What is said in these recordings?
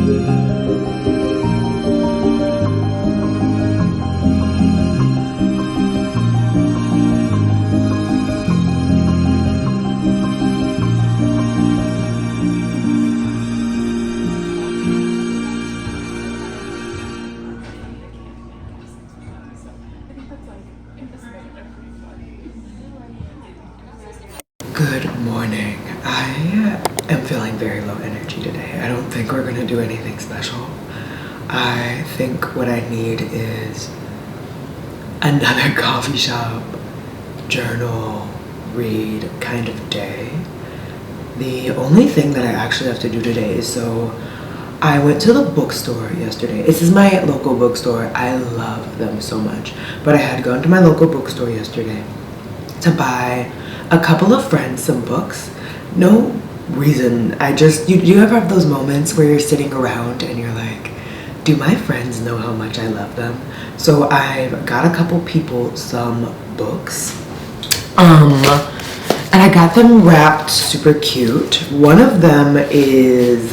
Good morning. I am feeling very low energy today. I don't think we're gonna do anything special. I think what I need is another coffee shop, journal, read kind of day. The only thing that I actually have to do today is, so I went to the bookstore yesterday. This is my local bookstore. I love them so much. But I had gone to my local bookstore yesterday to buy a couple of friends some books. No reason. You ever have those moments where you're sitting around and you're like, do my friends know how much I love them? So I've got a couple people some books. And I got them wrapped super cute. One of them is,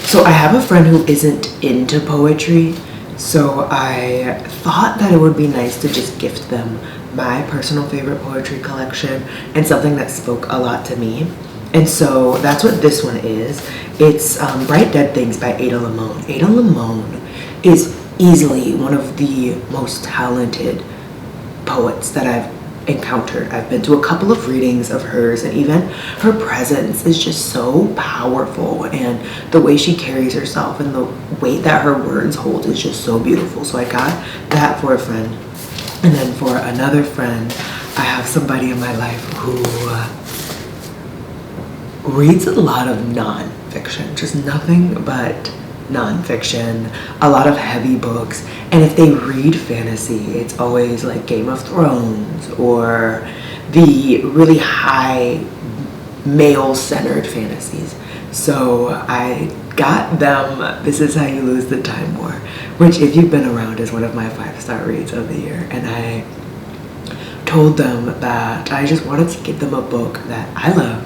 so I have a friend who isn't into poetry, so I thought that it would be nice to just gift them my personal favorite poetry collection and something that spoke a lot to me. And so that's what this one is. It's Bright Dead Things by Ada Limon. Ada Limon is easily one of the most talented poets that I've encountered. I've been to a couple of readings of hers, and even her presence is just so powerful, and the way she carries herself and the weight that her words hold is just so beautiful. So I got that for a friend. And then for another friend, I have somebody in my life who reads a lot of nonfiction, just nothing but nonfiction, a lot of heavy books. And if they read fantasy, it's always like Game of Thrones or the really high male-centered fantasies. So I got them This Is How You Lose the Time War, which, if you've been around, is one of my 5-star reads of the year. And I told them that I just wanted to give them a book that I love,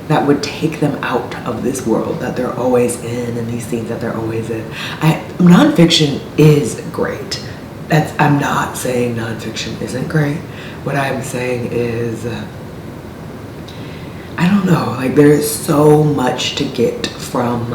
that would take them out of this world that they're always in and these things that they're always in. Nonfiction is great. I'm not saying nonfiction isn't great. What I'm saying is, I don't know, like there's so much to get from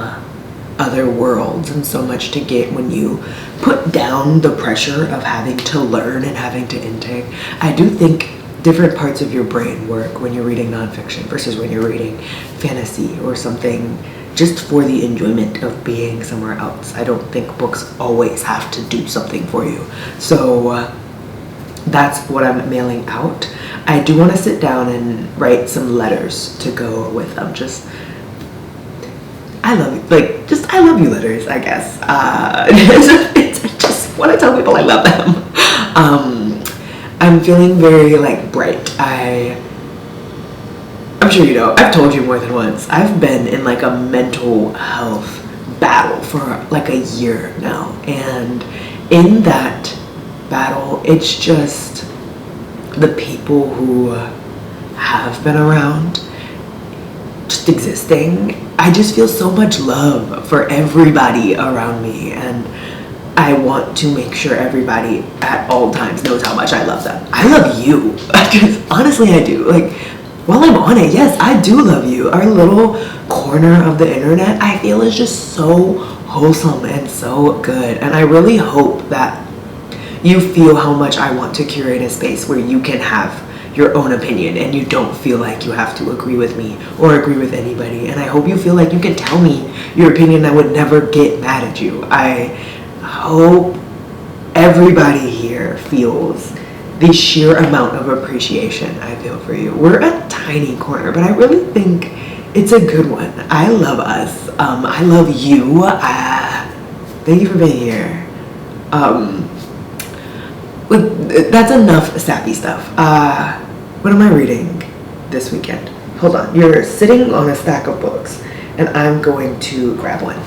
other worlds and so much to get when you put down the pressure of having to learn and having to intake. I do think different parts of your brain work when you're reading nonfiction versus when you're reading fantasy or something just for the enjoyment of being somewhere else. I don't think books always have to do something for you. So that's what I'm mailing out. I do want to sit down and write some letters to go with them. I love you letters, I guess. I just want to tell people I love them. I'm feeling very bright. I'm sure you know, I've told you more than once, I've been in a mental health battle for a year now. And in that battle, it's just the people who have been around, just existing. I just feel so much love for everybody around me, and I want to make sure everybody at all times knows how much I love them. I love you. Honestly, I do. While I'm on it, yes, I do love you. Our little corner of the internet, I feel, is just so wholesome and so good. And I really hope that you feel how much I want to curate a space where you can have your own opinion and you don't feel like you have to agree with me or agree with anybody. And I hope you feel like you can tell me your opinion. I would never get mad at you. I hope everybody here feels the sheer amount of appreciation I feel for you. We're a tiny corner, but I really think it's a good one. I love us. I love you. Thank you for being here. That's enough sappy stuff. What am I reading this weekend? Hold on. You're sitting on a stack of books, and I'm going to grab one.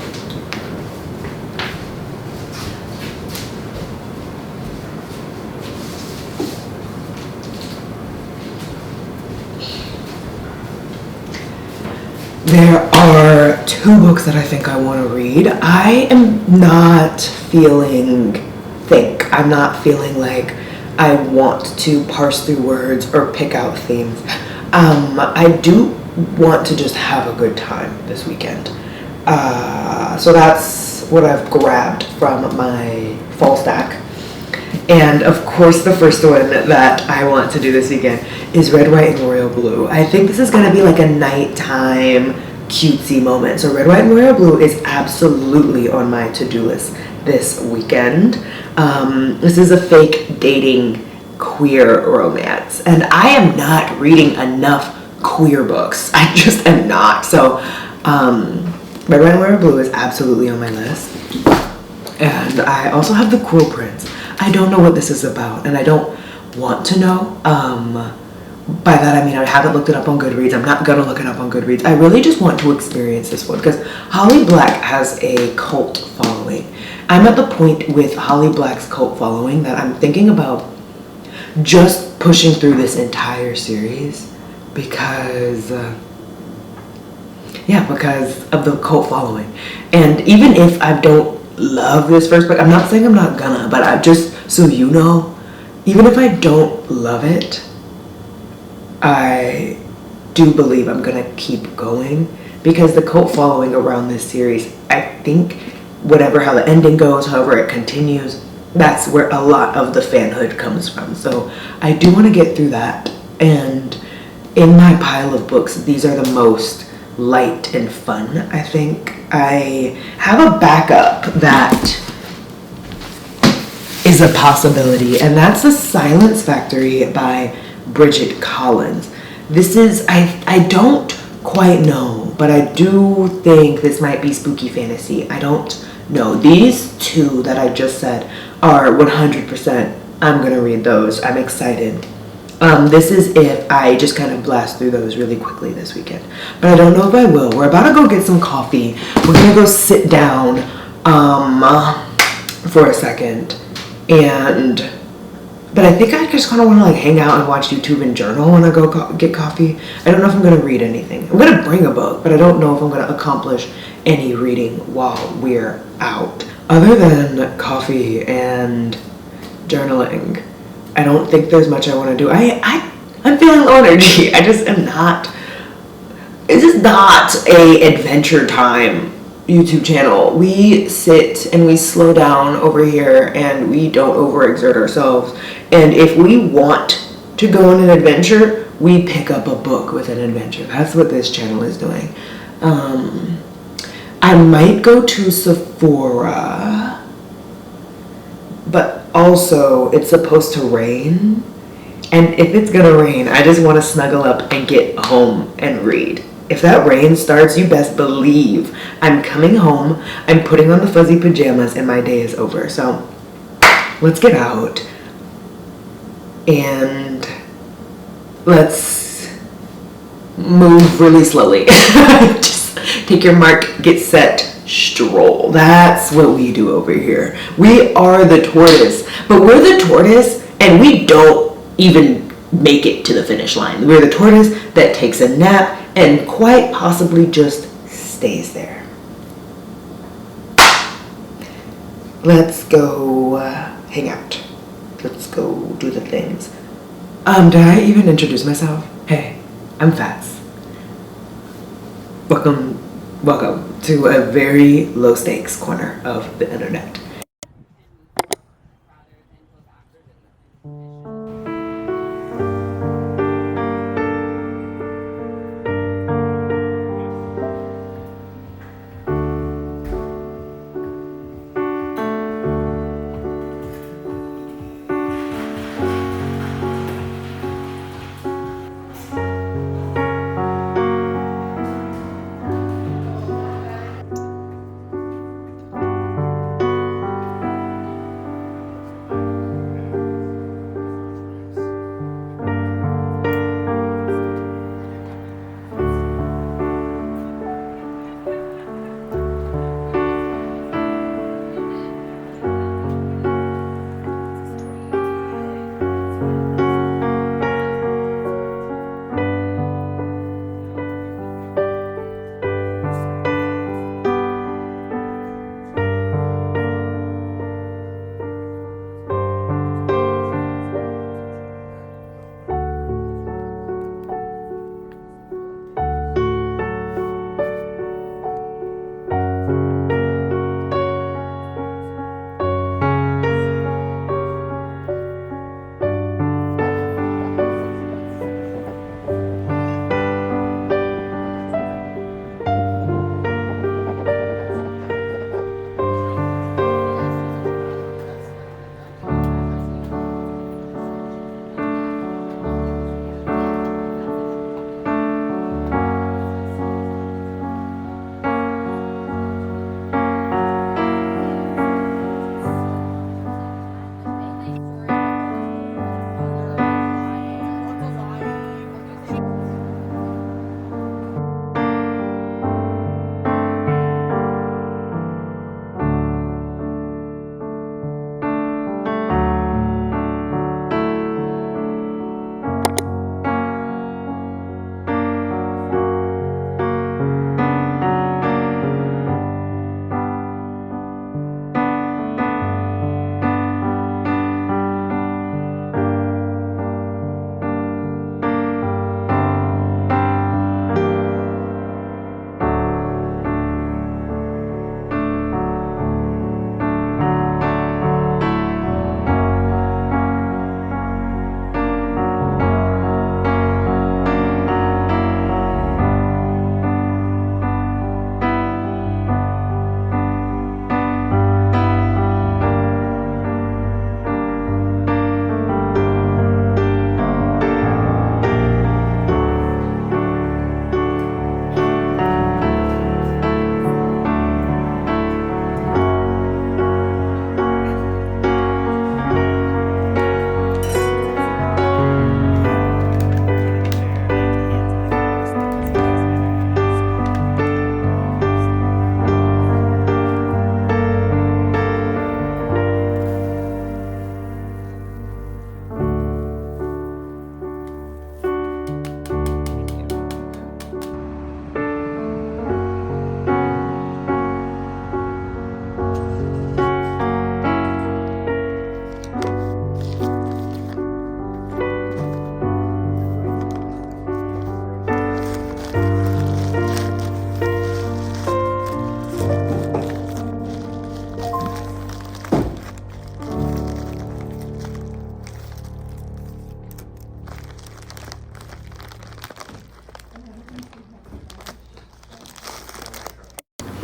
There are 2 books that I think I want to read. I am not feeling thick. I'm not feeling like I want to parse through words or pick out themes. I do want to just have a good time this weekend. So that's what I've grabbed from my fall stack. And of course, the first one that I want to do this weekend is Red, White, and Royal Blue. I think this is going to be like a nighttime cutesy moment. So Red, White, and Royal Blue is absolutely on my to-do list this weekend. This is a fake dating queer romance. And I am not reading enough queer books. I just am not. So Red, White, and Royal Blue is absolutely on my list. And I also have The Cruel Prince. I don't know what this is about, and I don't want to know. By that I mean I haven't looked it up on Goodreads. I'm not gonna look it up on Goodreads. I really just want to experience this one because Holly Black has a cult following. I'm at the point with Holly Black's cult following that I'm thinking about just pushing through this entire series because of the cult following. And even if I don't love this first book, I'm not saying I'm not gonna, but I just, so you know, even if I don't love it, I do believe I'm gonna keep going because the cult following around this series, I think how the ending goes, however it continues, that's where a lot of the fanhood comes from. So I do want to get through that. And in my pile of books, these are the most light and fun, I think. I have a backup that is a possibility, and that's The Silence Factory by Bridget Collins. This is, I don't quite know, but I do think this might be spooky fantasy. I don't know. These 2 that I just said are 100%. I'm gonna read those. I'm excited. This is if I just kind of blast through those really quickly this weekend. But I don't know if I will. We're about to go get some coffee. We're gonna go sit down for a second. But I think I just kind of want to like hang out and watch YouTube and journal when I go get coffee. I don't know if I'm gonna read anything. I'm gonna bring a book, but I don't know if I'm gonna accomplish any reading while we're out. Other than coffee and journaling, I don't think there's much I want to do. I'm feeling low energy. I just am not. This is not a Adventure Time YouTube channel. We sit and we slow down over here and we don't overexert ourselves. And if we want to go on an adventure, we pick up a book with an adventure. That's what this channel is doing. I might go to Sephora, but also it's supposed to rain. And if it's gonna rain, I just want to snuggle up and get home and read. If that rain starts, you best believe I'm coming home, I'm putting on the fuzzy pajamas, and my day is over. So let's get out and let's move really slowly. Just take your mark, get set, stroll. That's what we do over here. We are the tortoise, but we're the tortoise and we don't even make it to the finish line. We're the tortoise that takes a nap and quite possibly just stays there. Let's go hang out. Let's go do the things. Did I even introduce myself? Hey, I'm Fats. Welcome to a very low stakes corner of the internet.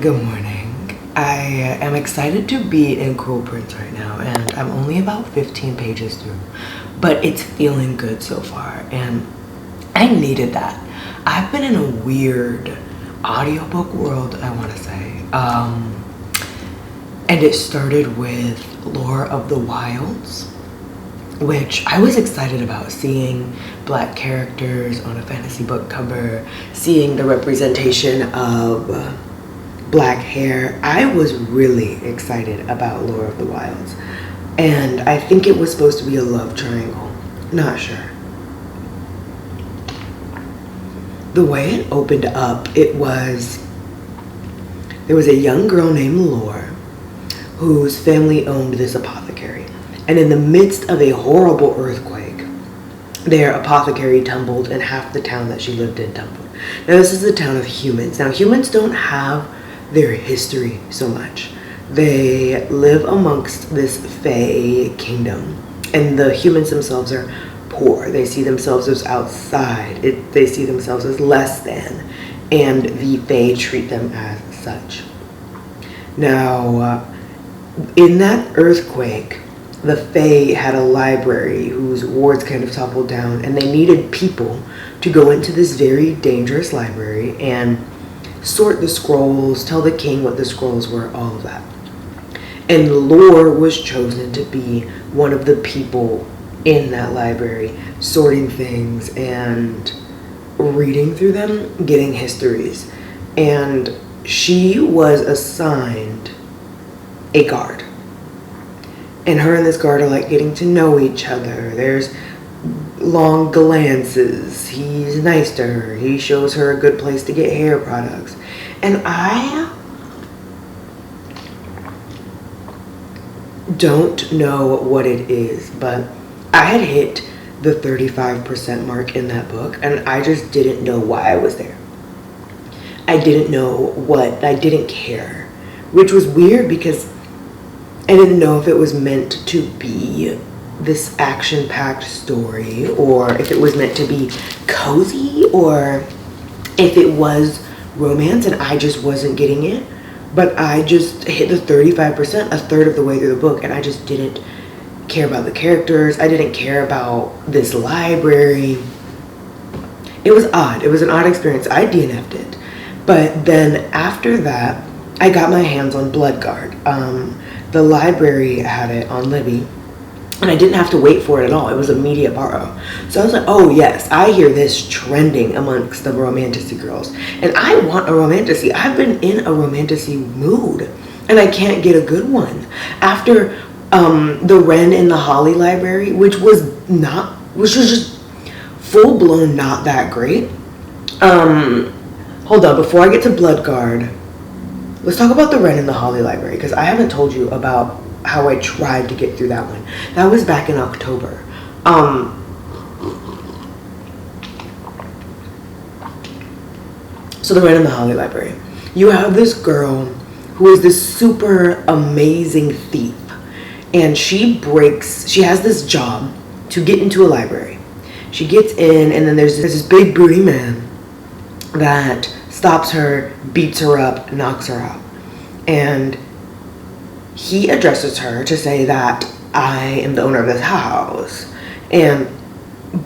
Good morning. I am excited to be in Cruel Prince right now, and I'm only about 15 pages through, but it's feeling good so far, and I needed that. I've been in a weird audiobook world, I want to say, and it started with Lore of the Wilds, which I was excited about, seeing Black characters on a fantasy book cover, seeing the representation of Black hair. I was really excited about Lore of the Wilds, and I think it was supposed to be a love triangle. Not sure. The way it opened up, there was a young girl named Lore whose family owned this apothecary. And in the midst of a horrible earthquake, their apothecary tumbled and half the town that she lived in tumbled. Now this is a town of humans. Now humans don't have their history so much. They live amongst this Fae kingdom, and the humans themselves are poor. They see themselves as outside. They see themselves as less than, and the Fae treat them as such. Now, in that earthquake, the Fae had a library whose wards kind of toppled down, and they needed people to go into this very dangerous library and sort the scrolls, tell the king what the scrolls were, all of that. And Lore was chosen to be one of the people in that library, sorting things and reading through them, getting histories. And she was assigned a guard. And her and this guard are like getting to know each other. There's long glances. He's nice to her. He shows her a good place to get hair products. And I don't know what it is, but I had hit the 35% mark in that book, and I just didn't know why I was there. I didn't know I didn't care, which was weird because I didn't know if it was meant to be this action-packed story, or if it was meant to be cozy, or if it was romance and I just wasn't getting it. But I just hit the 35%, a third of the way through the book, and I just didn't care about the characters. I didn't care about this library. It was odd. It was an odd experience. I DNF'd it. But then after that, I got my hands on Bloodguard. The library had it on Libby, and I didn't have to wait for it at all. It was immediate borrow. So I was like, oh yes, I hear this trending amongst the romantasy girls, and I want a romantasy. I've been in a romantasy mood, and I can't get a good one. After the Wren in the Holly library, which was just full blown not that great. Hold on, before I get to Bloodguard, let's talk about the Wren in the Holly library, because I haven't told you about how I tried to get through that one. That was back in October. So the Wren in the Holly library. You have this girl who is this super amazing thief, and she has this job to get into a library. She gets in, and then there's this big booty man that stops her, beats her up, knocks her out. And he addresses her to say that I am the owner of this house.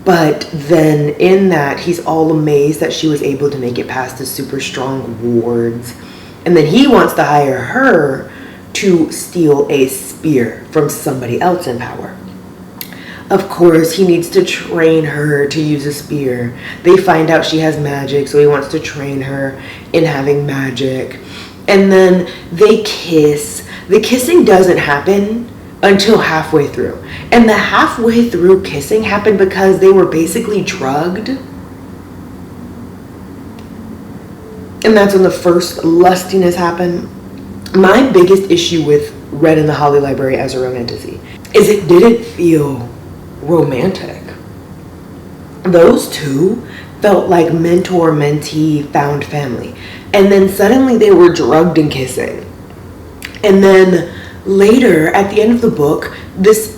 But then in that, he's all amazed that she was able to make it past the super strong wards. And then he wants to hire her to steal a spear from somebody else in power. Of course, he needs to train her to use a spear. They find out she has magic, so he wants to train her in having magic. And then they kiss. The kissing doesn't happen until halfway through. And the halfway through kissing happened because they were basically drugged. And that's when the first lustiness happened. My biggest issue with Wren in the Holly library as a romantasy is it didn't feel romantic. Those two felt like mentor-mentee found family. And then suddenly they were drugged and kissing. And then later, at the end of the book, this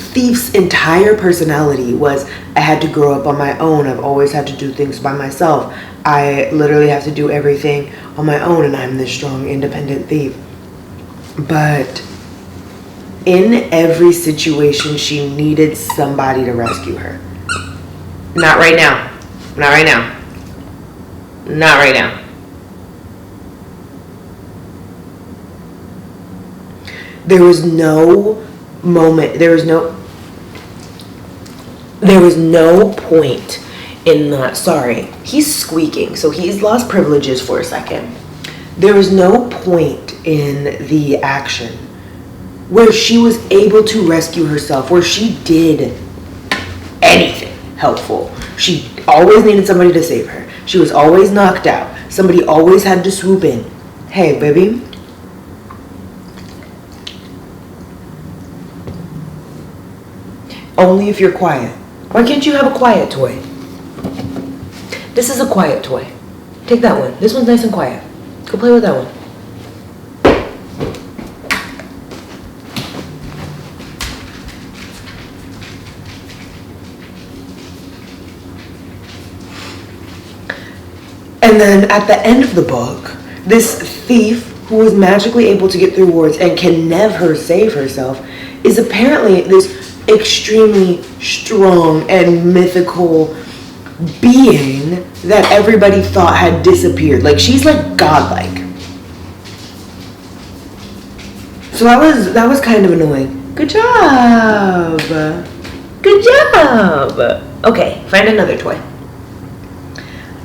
thief's entire personality was, I had to grow up on my own. I've always had to do things by myself. I literally have to do everything on my own, and I'm this strong, independent thief. But in every situation, she needed somebody to rescue her. Not right now. Not right now. Not right now. There was no moment, there was no point in the, sorry, he's squeaking, so he's lost privileges for a second. There was no point in the action where she was able to rescue herself, where she did anything helpful. She always needed somebody to save her. She was always knocked out. Somebody always had to swoop in. Hey, baby. Only if you're quiet. Why can't you have a quiet toy? This is a quiet toy. Take that one. This one's nice and quiet. Go play with that one. And then at the end of the book, this thief who is magically able to get through wards and can never save herself is apparently this extremely strong and mythical being that everybody thought had disappeared. Like, she's like godlike. So that was kind of annoying. Good job. Good job. Okay, find another toy.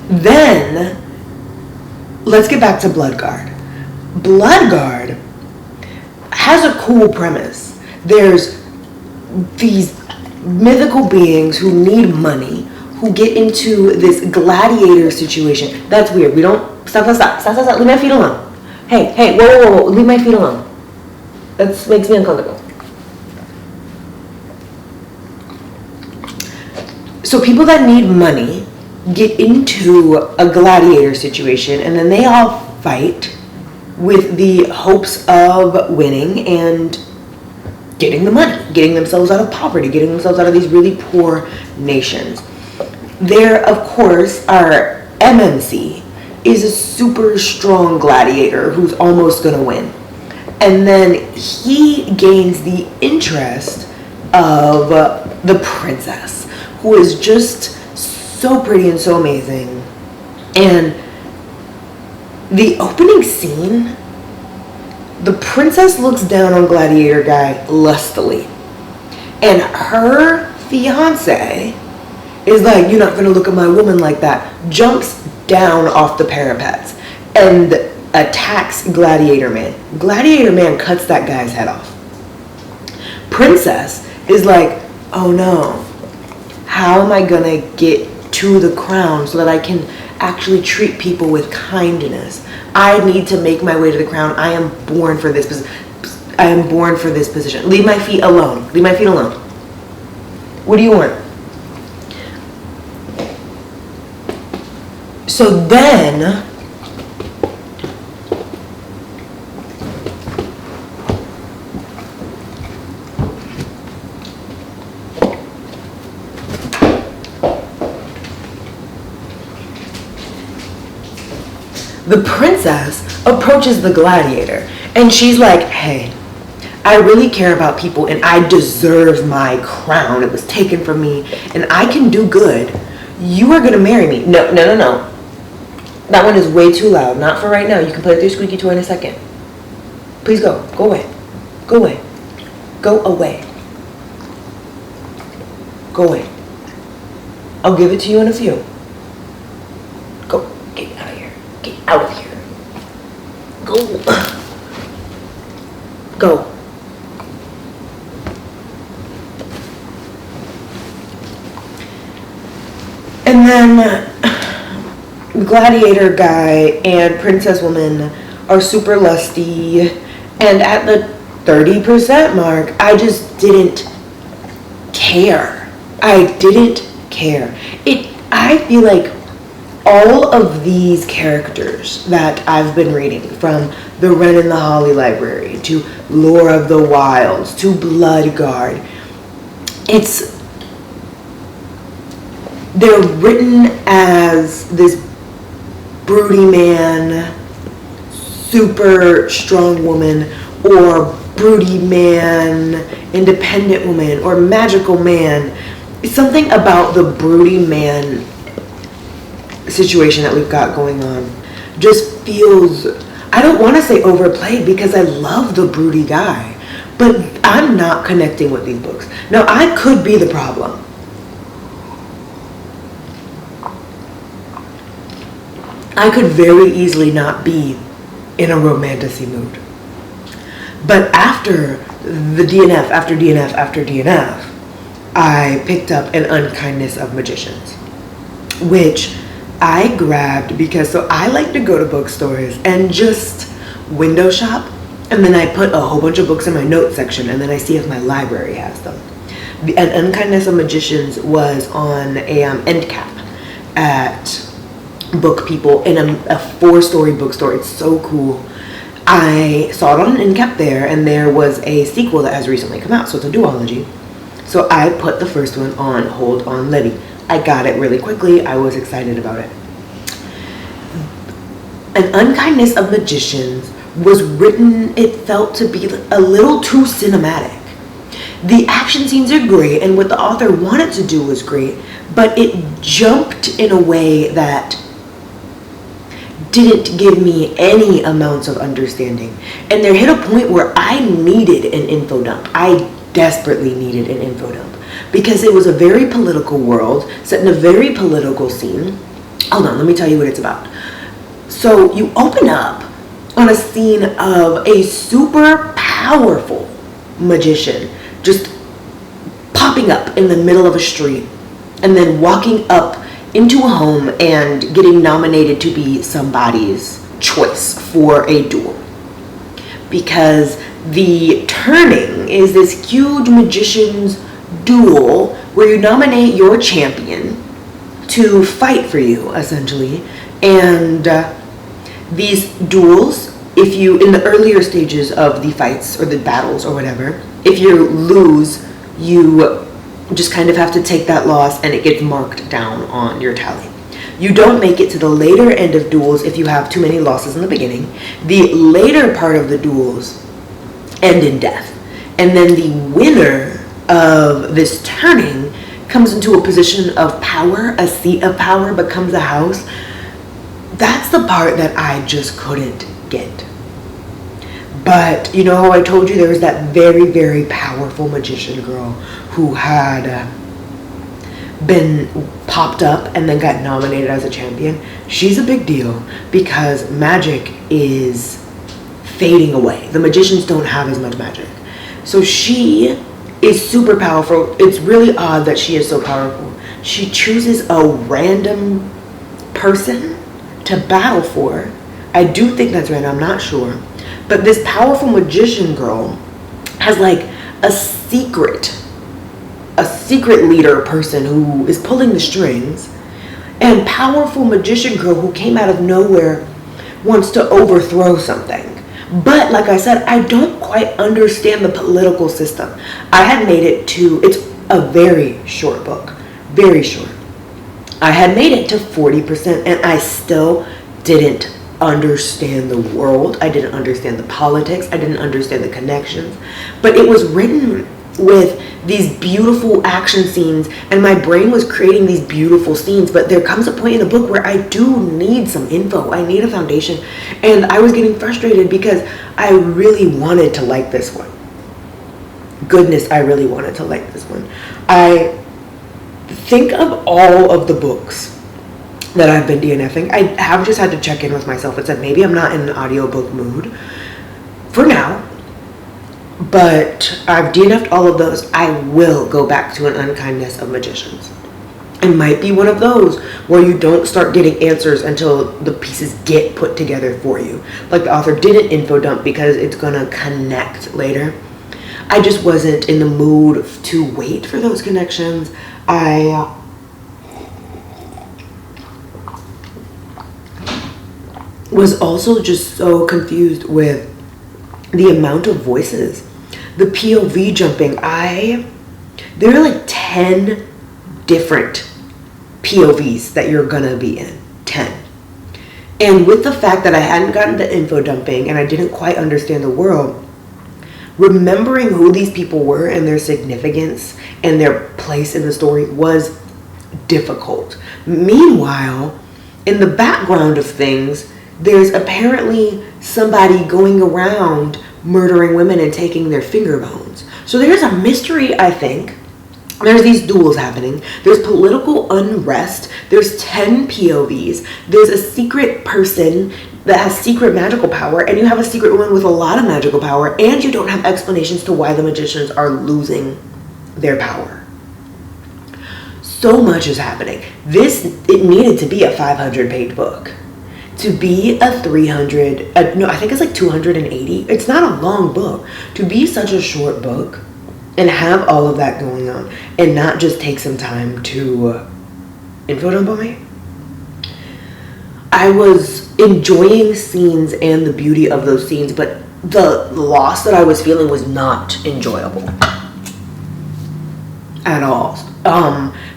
Then let's get back to Bloodguard. Bloodguard has a cool premise. There's these mythical beings who need money, who get into this gladiator situation. That's weird. We don't... Stop. Leave my feet alone. Hey, whoa. Leave my feet alone. That makes me uncomfortable. So people that need money get into a gladiator situation, and then they all fight with the hopes of winning and getting the money, getting themselves out of poverty, getting themselves out of these really poor nations. There, of course, our MMC is a super strong gladiator who's almost gonna win. And then he gains the interest of the princess, who is just so pretty and so amazing. And the opening scene, the princess looks down on gladiator guy lustily, and her fiance is like, you're not gonna look at my woman like that, jumps down off the parapets and attacks gladiator man. Gladiator man cuts that guy's head off. Princess is like, oh no, how am I gonna get to the crown so that I can actually treat people with kindness? I need to make my way to the crown. I am born for this position. Leave my feet alone. Leave my feet alone. What do you want? So then the princess approaches the gladiator, and she's like, hey, I really care about people, and I deserve my crown. It was taken from me, and I can do good. You are gonna marry me. No. That one is way too loud. Not for right now. You can play with your squeaky toy in a second. Please go. Go away. Go away. Go away. Go away. I'll give it to you in a few. Go. Get out of here. Get out of here. Go. Go. And then gladiator guy and princess woman are super lusty, and at the 30% mark, I just didn't care. I feel like all of these characters that I've been reading, from the Wren and the Holly Library to Lore of the Wilds to Bloodguard, they're written as this broody man, super strong woman, or broody man, independent woman, or magical man. Something about the broody man situation that we've got going on just feels, I don't want to say overplayed because I love the broody guy, but I'm not connecting with these books. Now, I could be the problem. I could very easily not be in a romantasy mood. But after the DNF, after DNF, after DNF, I picked up an Unkindness of Magicians, which I grabbed because, so I like to go to bookstores and just window shop, and then I put a whole bunch of books in my notes section, and then I see if my library has them. An Unkindness of Magicians was on a end cap at Book People in a 4-story bookstore. It's so cool. I saw it on an end cap there, and there was a sequel that has recently come out, so it's a duology. So I put the first one on hold on Liddy. I got it really quickly. I was excited about it. An Unkindness of Magicians was written, it felt to be a little too cinematic. The action scenes are great, and what the author wanted to do was great, but it jumped in a way that didn't give me any amounts of understanding. And there hit a point where I needed an info dump. I desperately needed an info dump because it was a very political world set in a very political scene. Hold on, let me tell you what it's about. So you open up on a scene of a super powerful magician just popping up in the middle of a street and then walking up into a home and getting nominated to be somebody's choice for a duel. Because the turning is this huge magician's duel where you nominate your champion to fight for you, essentially. And these duels, if you, in the earlier stages of the fights or the battles or whatever, if you lose, you just kind of have to take that loss and it gets marked down on your tally. You don't make it to the later end of duels if you have too many losses in the beginning. The later part of the duels end in death. And then the winner of this turning comes into a position of power, a seat of power, becomes a house. That's the part that I just couldn't get. But you know how I told you there was that very, very powerful magician girl who had been popped up and then got nominated as a champion? She's a big deal because magic is fading away. The magicians don't have as much magic. So she is super powerful. It's really odd that she is so powerful. She chooses a random person to battle for. I do think that's random, I'm not sure. But this powerful magician girl has like a secret leader person who is pulling the strings, and powerful magician girl who came out of nowhere wants to overthrow something. But like I said, I don't quite understand the political system. I had made it to, it's a very short book, very short. I had made it to 40% and I still didn't understand the world. I didn't understand the politics. I didn't understand the connections. But it was written with these beautiful action scenes and my brain was creating these beautiful scenes. But there comes a point in the book where I do need some info. I need a foundation. And I was getting frustrated because I really wanted to like this one. Goodness, I really wanted to like this one. I think of all of the books that I've been DNFing. I have just had to check in with myself and said maybe I'm not in an audiobook mood for now, but I've DNF'd all of those. I will go back to An Unkindness of Magicians. It might be one of those where you don't start getting answers until the pieces get put together for you. Like the author did an info dump because it's gonna connect later. I just wasn't in the mood to wait for those connections. I was also just so confused with the amount of voices, the POV jumping. I There are like 10 different POVs that you're gonna be in. 10. And with the fact that I hadn't gotten to info dumping and I didn't quite understand the world, remembering who these people were and their significance and their place in the story was difficult. Meanwhile, in the background of things, there's apparently somebody going around murdering women and taking their finger bones. So there's a mystery, I think. There's these duels happening. There's political unrest. There's 10 POVs. There's a secret person that has secret magical power, and you have a secret woman with a lot of magical power, and you don't have explanations to why the magicians are losing their power. So much is happening. It needed to be a 500-page book. To be a 300, no, I think it's like 280. It's not a long book. To be such a short book and have all of that going on and not just take some time to info dump on me. I was enjoying scenes and the beauty of those scenes, but the loss that I was feeling was not enjoyable at all.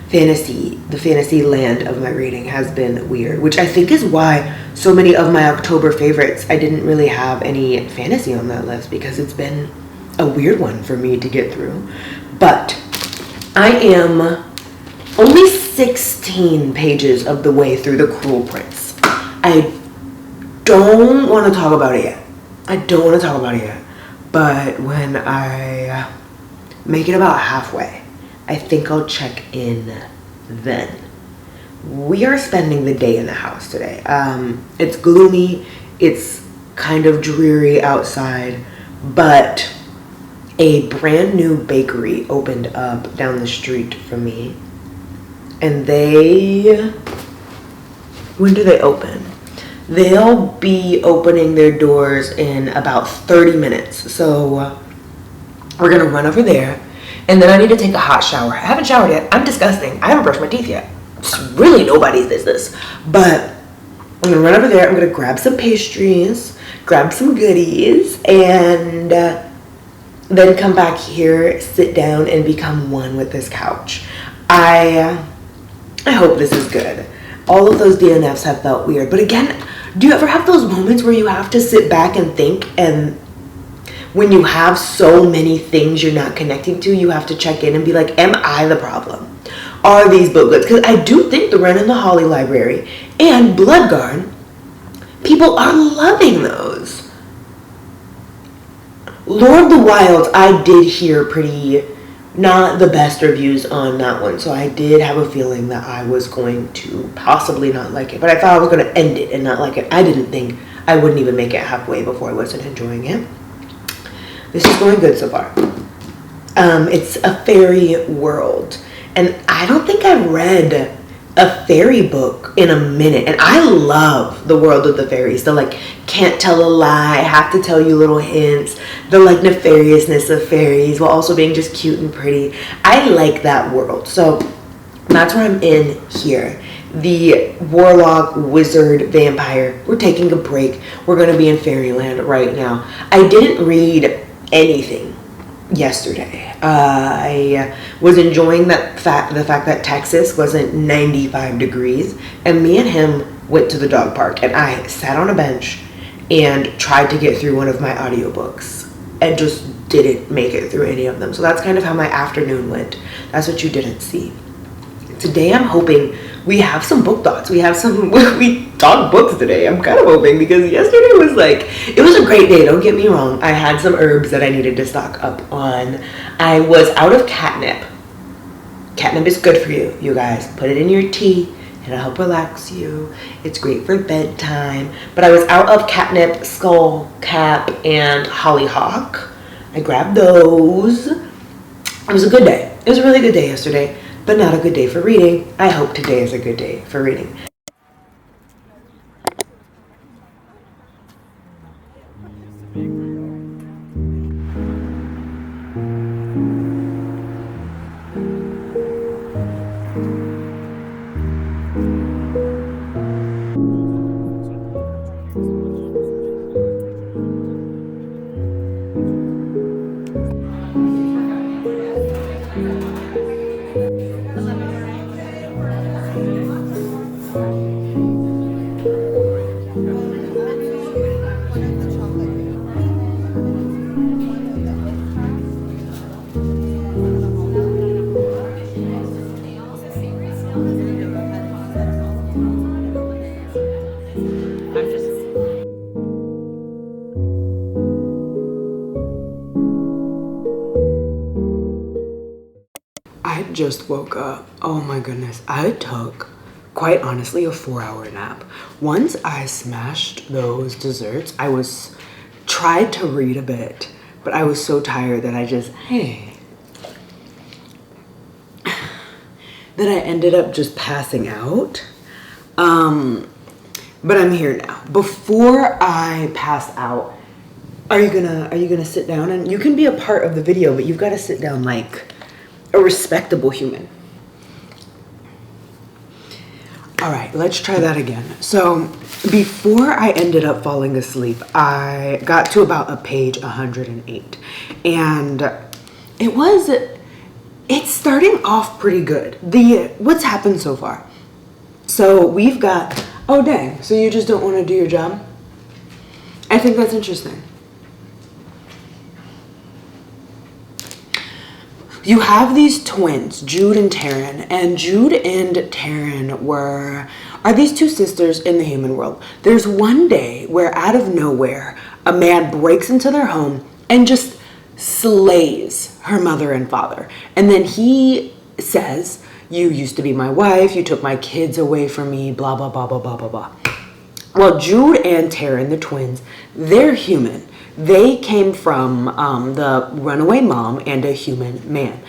The fantasy land of my reading has been weird, which I think is why so many of my October favorites, I didn't really have any fantasy on that list, because it's been a weird one for me to get through. But I am only 16 pages of the way through The Cruel Prince. I don't want to talk about it yet. But when I make it about halfway, I think I'll check in then. We are spending the day in the house today. It's gloomy, it's kind of dreary outside, but a brand new bakery opened up down the street from me. And when do they open? They'll be opening their doors in about 30 minutes. So we're gonna run over there. And then I need to take a hot shower. I haven't showered yet. I'm disgusting. I haven't brushed my teeth yet. It's really nobody's business. But I'm gonna run over there. I'm gonna grab some pastries, grab some goodies, and then come back here, sit down, and become one with this couch. I hope this is good. All of those DNFs have felt weird. But again, do you ever have those moments where you have to sit back and think, and when you have so many things you're not connecting to, you have to check in and be like, am I the problem? Are these book goods? Because I do think the Wren and the Holly Library and Bloodguard, people are loving those. Lord of the Wilds, I did hear not the best reviews on that one. So I did have a feeling that I was going to possibly not like it. But I thought I was going to end it and not like it. I didn't think I wouldn't even make it halfway before I wasn't enjoying it. This is going good so far. It's a fairy world. And I don't think I've read a fairy book in a minute. And I love the world of the fairies. The like, can't tell a lie, have to tell you little hints. The like nefariousness of fairies while also being just cute and pretty. I like that world. So that's where I'm in here. The warlock, wizard, vampire. We're taking a break. We're going to be in fairyland right now. I didn't read anything yesterday. I was enjoying the fact that Texas wasn't 95 degrees, and me and him went to the dog park, and I sat on a bench and tried to get through one of my audiobooks and just didn't make it through any of them. So that's kind of how my afternoon went. That's what you didn't see. Today I'm hoping we have some book thoughts. We talk books today. I'm kind of hoping, because yesterday was it was a great day, don't get me wrong. I had some herbs that I needed to stock up on. I was out of catnip. Catnip is good for you, you guys. Put it in your tea. It'll help relax you. It's great for bedtime. But I was out of catnip, skull cap, and hollyhock. I grabbed those. It was a good day. It was a really good day yesterday, but not a good day for reading. I hope today is a good day for reading. just woke up. Oh my goodness. I took, quite honestly, a 4-hour nap. Once I smashed those desserts, tried to read a bit, but I was so tired that that I ended up just passing out. But I'm here now. Before I pass out, are you gonna sit down? And you can be a part of the video, but you've got to sit down like a respectable human. All right, let's try that again. So before I ended up falling asleep, I got to about a page 108, and it's starting off pretty good. What's happened so far? So we've got, oh dang, so you just don't want to do your job? I think that's interesting. You have these twins, Jude and Taryn, and Jude and Taryn are these two sisters in the human world. There's one day where out of nowhere, a man breaks into their home and just slays her mother and father. And then he says, you used to be my wife, you took my kids away from me, blah, blah, blah, blah, blah, blah, blah. Well, Jude and Taryn, the twins, they're human. They came from the runaway mom and a human man.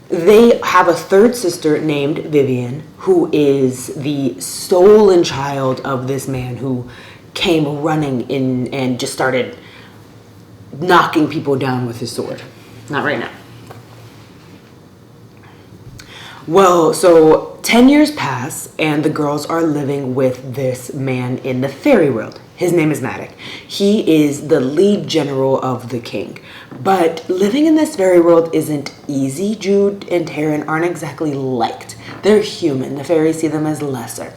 They have a third sister named Vivian, who is the stolen child of this man who came running in and just started knocking people down with his sword. Not right now. Well, so 10 years pass and the girls are living with this man in the fairy world. His name is Maddox. He is the lead general of the king. But living in this fairy world isn't easy. Jude and Taryn aren't exactly liked. They're human. The fairies see them as lesser.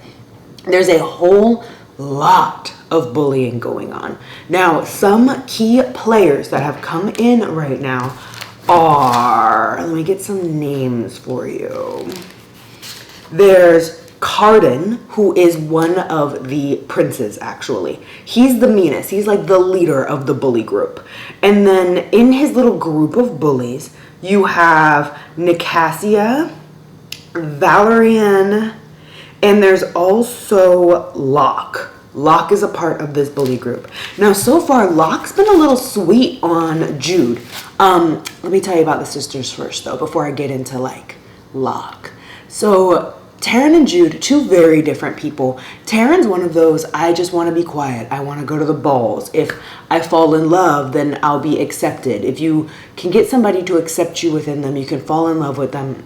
There's a whole lot of bullying going on. Now, some key players that have come in right now are, let me get some names for you. There's Carden, who is one of the princes, actually. He's the meanest. He's like the leader of the bully group. And then in his little group of bullies, you have Nicasia, Valerian, and there's also Locke. Locke is a part of this bully group. Now, so far, Locke's been a little sweet on Jude. Let me tell you about the sisters first, though, before I get into, like, Locke. So Taryn and Jude, two very different people. Taryn's one of those, I just want to be quiet. I want to go to the balls. If I fall in love, then I'll be accepted. If you can get somebody to accept you within them, you can fall in love with them.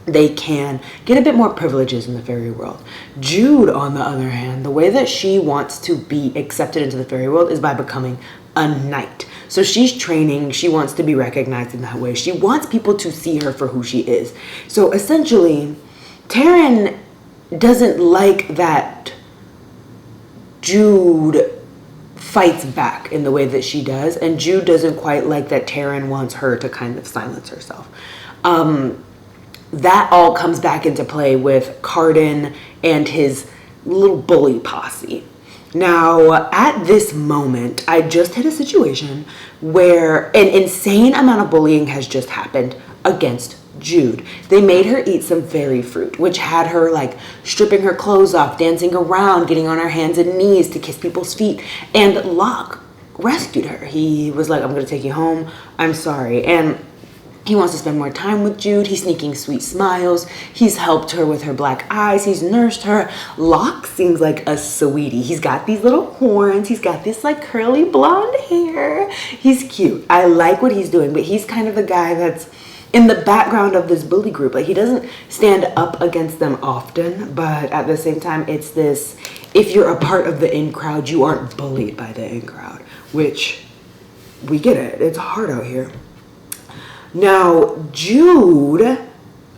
They can get a bit more privileges in the fairy world. Jude, on the other hand, the way that she wants to be accepted into the fairy world is by becoming a knight. So she's training. She wants to be recognized in that way. She wants people to see her for who she is. So essentially, Taryn doesn't like that Jude fights back in the way that she does, and Jude doesn't quite like that Taryn wants her to kind of silence herself. That all comes back into play with Carden and his little bully posse. Now, at this moment, I just hit a situation where an insane amount of bullying has just happened against Jude. They made her eat some fairy fruit, which had her like stripping her clothes off, dancing around, getting on her hands and knees to kiss people's feet. And Locke rescued her. He was like, I'm going to take you home. I'm sorry. And he wants to spend more time with Jude. He's sneaking sweet smiles. He's helped her with her black eyes. He's nursed her. Locke seems like a sweetie. He's got these little horns. He's got this like curly blonde hair. He's cute. I like what he's doing, but he's kind of the guy that's in the background of this bully group. Like, he doesn't stand up against them often, but at the same time, it's this, if you're a part of the in crowd, you aren't bullied by the in crowd, which we get it. It's hard out here. Now, Jude,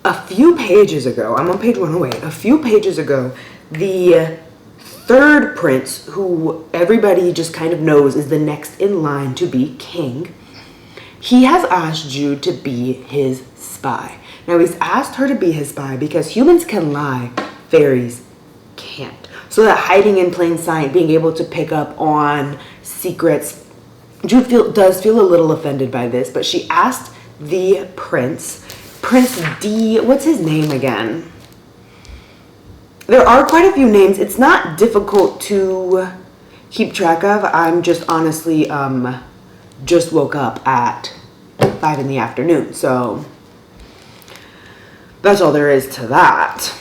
a few pages ago, I'm on page 108, a few pages ago, the third prince, who everybody just kind of knows is the next in line to be king, he has asked Jude to be his spy. Now, he's asked her to be his spy because humans can lie, fairies can't. So that hiding in plain sight, being able to pick up on secrets, Jude does feel a little offended by this, but she asked the prince Prince D, what's his name again? There are quite a few names. It's not difficult to keep track of. I'm just honestly just woke up at 5 in the afternoon, so that's all there is to that.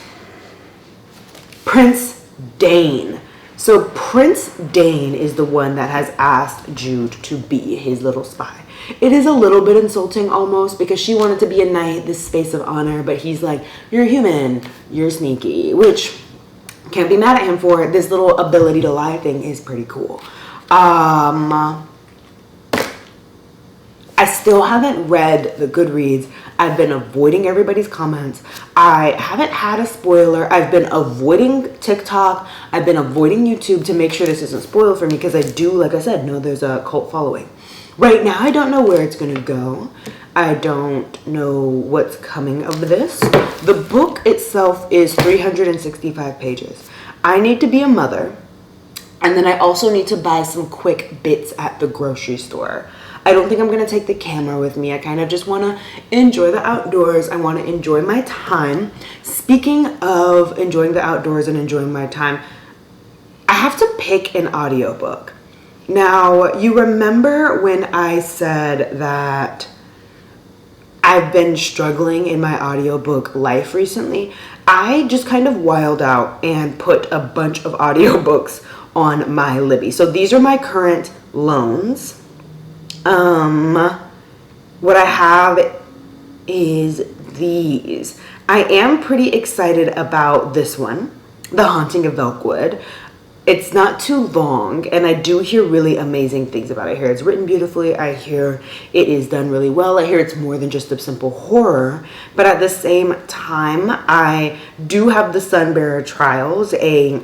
Prince Dane. So Prince Dane is the one that has asked Jude to be his little spy. It is a little bit insulting almost, because she wanted to be a knight, this space of honor, but he's like, you're human, you're sneaky, which can't be mad at him for. This little ability to lie thing is pretty cool. I still haven't read the Goodreads. I've been avoiding everybody's comments. I haven't had a spoiler. I've been avoiding TikTok. I've been avoiding YouTube to make sure this isn't spoiled for me, because I do, like I said, know there's a cult following. Right now, I don't know where it's going to go. I don't know what's coming of this. The book itself is 365 pages. I need to be a mother, and then I also need to buy some quick bits at the grocery store. I don't think I'm going to take the camera with me. I kind of just want to enjoy the outdoors. I want to enjoy my time. Speaking of enjoying the outdoors and enjoying my time, I have to pick an audiobook. Now, you remember when I said that I've been struggling in my audiobook life recently? I just kind of wild out and put a bunch of audiobooks on my Libby. So these are my current loans. What I have is these. I am pretty excited about this one, The Haunting of Velkwood. It's not too long, and I do hear really amazing things about it. I hear it's written beautifully. I hear it is done really well. I hear it's more than just a simple horror. But at the same time, I do have The Sunbearer Trials, a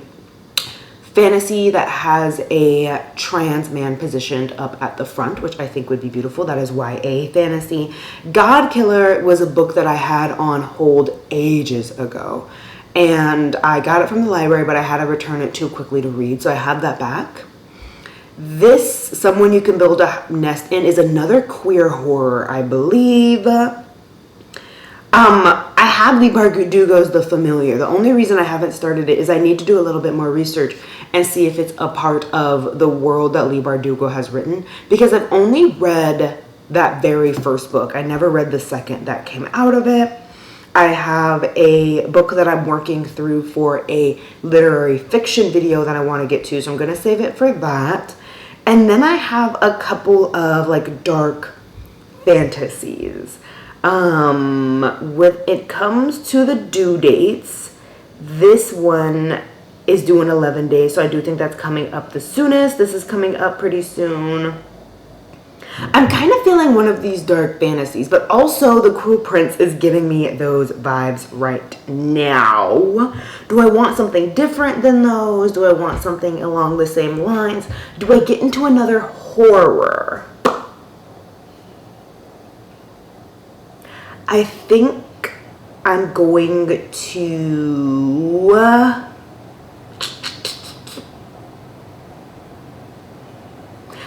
fantasy that has a trans man positioned up at the front, which I think would be beautiful. That is YA fantasy. God Killer was a book that I had on hold ages ago, and I got it from the library, but I had to return it too quickly to read, so I have that back. This, Someone You Can Build a Nest In, is another queer horror, I believe. I have Leigh Bardugo's The Familiar. The only reason I haven't started it is I need to do a little bit more research and see if it's a part of the world that Leigh Bardugo has written, because I've only read that very first book. I never read the second that came out of it. I have a book that I'm working through for a literary fiction video that I want to get to, so I'm going to save it for that. And then I have a couple of like dark fantasies. When it comes to the due dates, this one is due in 11 days, so I do think that's coming up the soonest. This is coming up pretty soon. I'm kind of feeling one of these dark fantasies, but also The Cruel Prince is giving me those vibes right now. Do I want something different than those? Do I want something along the same lines? Do I get into another horror? I think I'm going to...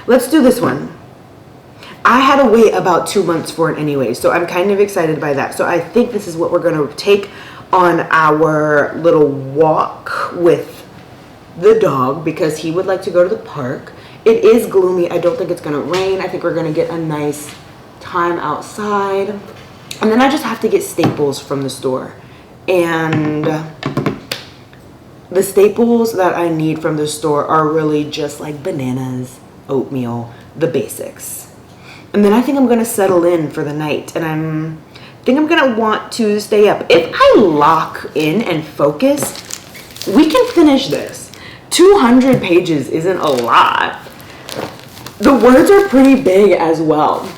let's do this one. I had to wait about 2 months for it anyway, so I'm kind of excited by that. So I think this is what we're going to take on our little walk with the dog, because he would like to go to the park. It is gloomy. I don't think it's going to rain. I think we're going to get a nice time outside. And then I just have to get staples from the store. And the staples that I need from the store are really just like bananas, oatmeal, the basics. And then I think I'm going to settle in for the night. And I think I'm going to want to stay up. If I lock in and focus, we can finish this. 200 pages isn't a lot. The words are pretty big as well.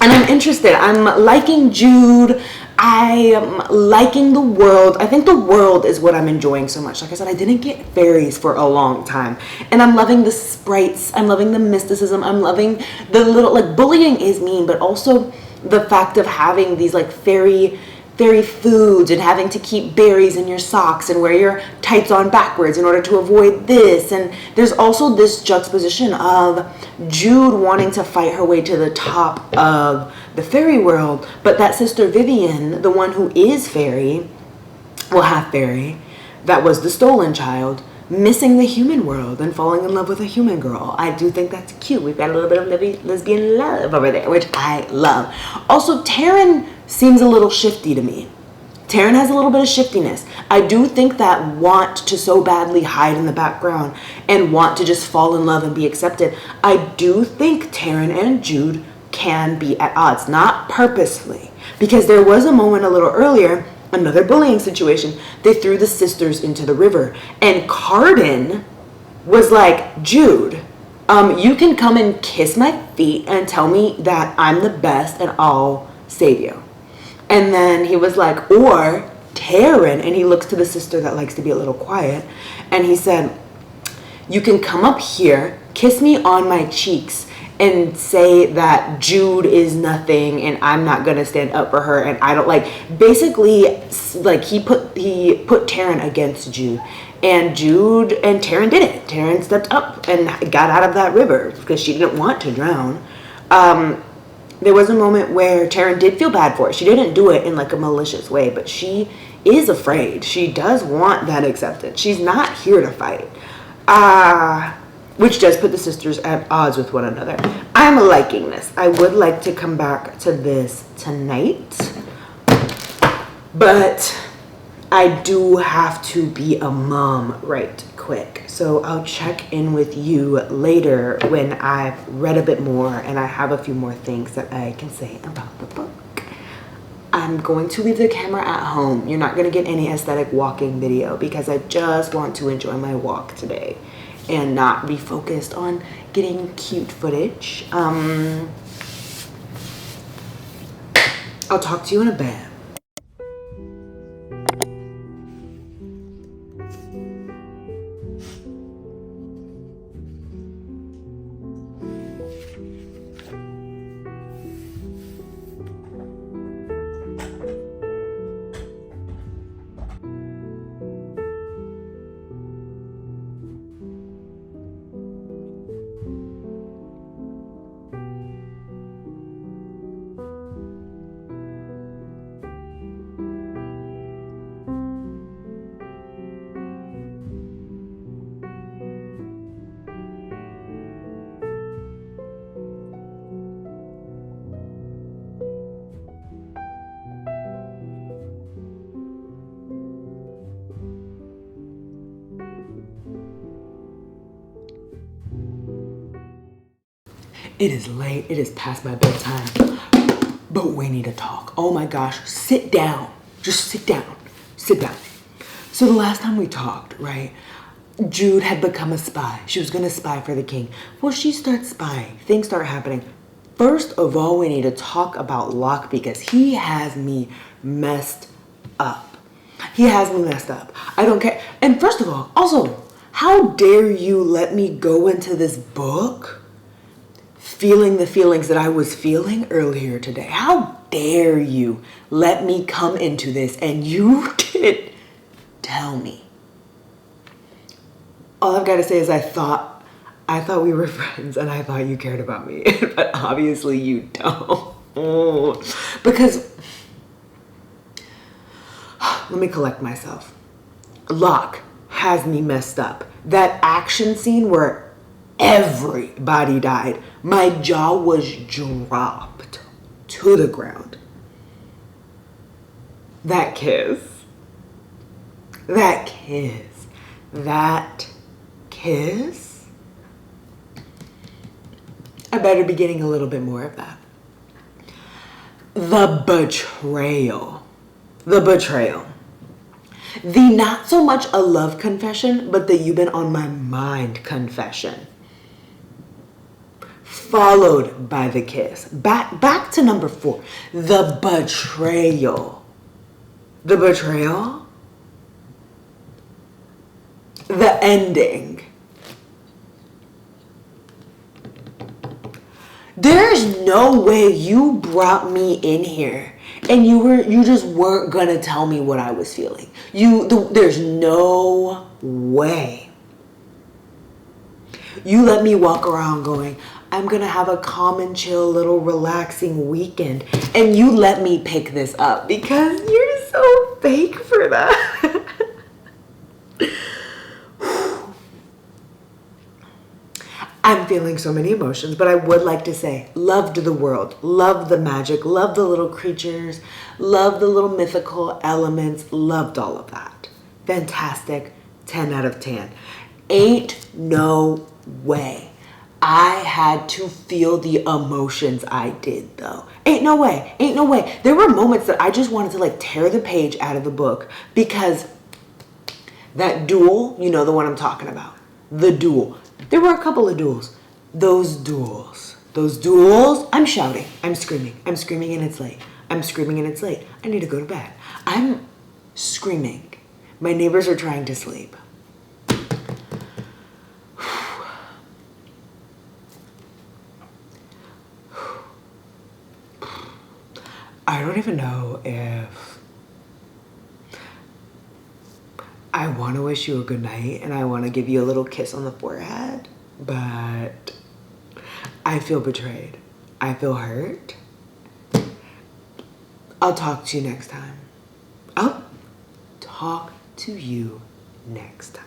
And I'm interested. I'm liking Jude. I am liking the world. I think the world is what I'm enjoying so much. Like I said, I didn't get fairies for a long time. And I'm loving the sprites. I'm loving the mysticism. I'm loving the little, like, bullying is mean, but also the fact of having these like fairy fairy foods and having to keep berries in your socks and wear your tights on backwards in order to avoid this. And there's also this juxtaposition of Jude wanting to fight her way to the top of the fairy world, but that sister Vivian, the one who is fairy, well, half fairy, that was the stolen child, missing the human world and falling in love with a human girl. I do think that's cute. We've got a little bit of lesbian love over there, which I love. Also, Taryn seems a little shifty to me. Taryn has a little bit of shiftiness. I do think that want to so badly hide in the background and want to just fall in love and be accepted. I do think Taryn and Jude can be at odds, not purposely, because there was a moment a little earlier, another bullying situation. They threw the sisters into the river, and Carden was like, Jude, you can come and kiss my feet and tell me that I'm the best and I'll save you. And then he was like, or Taryn, and he looks to the sister that likes to be a little quiet, and he said, you can come up here, kiss me on my cheeks, and say that Jude is nothing and I'm not gonna stand up for her, and I don't basically he put Taryn against Jude, and Taryn did it. Taryn stepped up and got out of that river because she didn't want to drown. There was a moment where Taryn did feel bad for it. She didn't do it in like a malicious way, but she is afraid. She does want that acceptance. She's not here to fight. Which does put the sisters at odds with one another. I'm liking this. I would like to come back to this tonight, but I do have to be a mom right quick. So I'll check in with you later when I've read a bit more and I have a few more things that I can say about the book. I'm going to leave the camera at home. You're not going to get any aesthetic walking video because I just want to enjoy my walk today and not be focused on getting cute footage. I'll talk to you in a bit. It is late, it is past my bedtime, but we need to talk. Oh my gosh, sit down, just sit down. So the last time we talked, right, Jude had become a spy. She was gonna spy for the king. Well, she starts spying, things start happening. First of all, we need to talk about Locke because he has me messed up. I don't care. And first of all, also, how dare you let me go into this book feeling the feelings that I was feeling earlier today? How dare you let me come into this and you didn't tell me? All I've got to say is I thought we were friends and I thought you cared about me, but obviously you don't. Because, let me collect myself. Locke has me messed up. That action scene where everybody died, my jaw was dropped to the ground. That kiss. I better be getting a little bit more of that. The betrayal. The not so much a love confession, but the you've been on my mind confession. Followed by the kiss. Back to number 4. The betrayal. The ending. There's no way you brought me in here and you just weren't gonna tell me what I was feeling. There's no way. You let me walk around going, I'm gonna have a calm and chill little relaxing weekend, and you let me pick this up because you're so fake for that. I'm feeling so many emotions, but I would like to say, loved the world, loved the magic, loved the little creatures, loved the little mythical elements, loved all of that. Fantastic, 10 out of 10. Ain't no way I had to feel the emotions I did though. Ain't no way, ain't no way. There were moments that I just wanted to like tear the page out of the book because that duel, you know the one I'm talking about, the duel. There were a couple of duels. Those duels, I'm shouting, I'm screaming and it's late. I'm screaming and it's late. I need to go to bed. I'm screaming. My neighbors are trying to sleep. I don't even know if I want to wish you a good night and I want to give you a little kiss on the forehead, but I feel betrayed. I feel hurt. I'll talk to you next time. I'll talk to you next time.